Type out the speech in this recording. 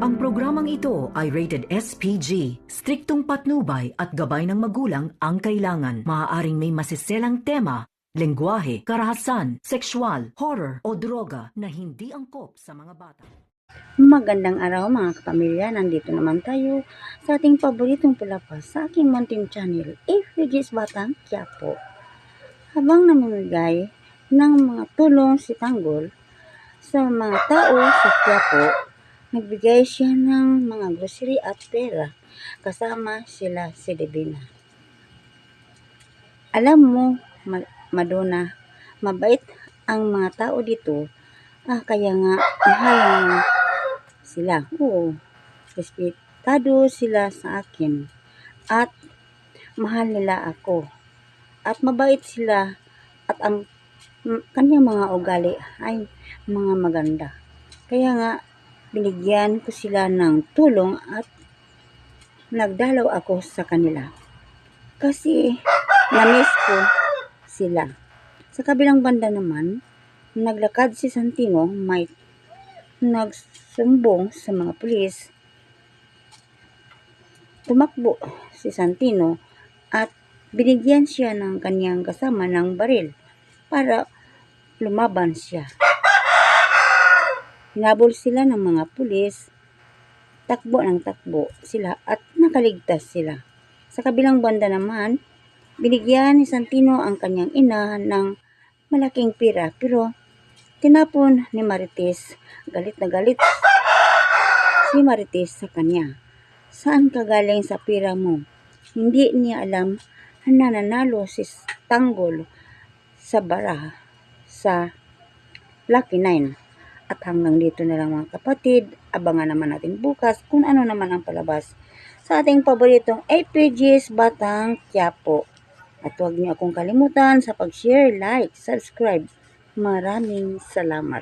Ang programang ito ay rated SPG. Striktong patnubay at gabay ng magulang ang kailangan. Maaaring may masiselang tema, lengguwahe, karahasan, sexual, horror o droga na hindi angkop sa mga bata. Magandang araw mga kapamilya, nandito naman tayo sa ating paboritong palapas sa aking mountain channel, FPG's Batang Quiapo. Habang namimigay ng mga tulong si Tanggol sa mga tao sa Quiapo, nagbigay siya ng mga grocery at pera, kasama sila si Divina. Alam mo, Madonna, mabait ang mga tao dito, kaya nga mahal mo sila. Oo, respetado sila sa akin at mahal nila ako at mabait sila at ang kanyang mga ugali ay mga maganda. Kaya nga binigyan ko sila ng tulong at nagdalaw ako sa kanila kasi na-miss ko sila. Sa kabilang banda naman, naglakad si Santino, may nagsumbong sa mga pulis. Tumakbo si Santino at binigyan siya ng kanyang kasama ng baril para lumaban siya. Hinabol sila ng mga pulis, takbo ng takbo sila at nakaligtas sila. Sa kabilang banda naman, binigyan ni Santino ang kanyang ina ng malaking pera pero tinapon ni Marites. Galit na galit si Marites sa kanya. Saan ka galing sa pera mo? Hindi niya alam na nanalo si Tanggol sa baraha sa Lucky 9. At hanggang dito na lang mga kapatid, abangan naman natin bukas kung ano naman ang palabas sa ating paboritong FPG's Batang Quiapo. At huwag niyo akong kalimutan sa pag-share, like, subscribe. Maraming salamat.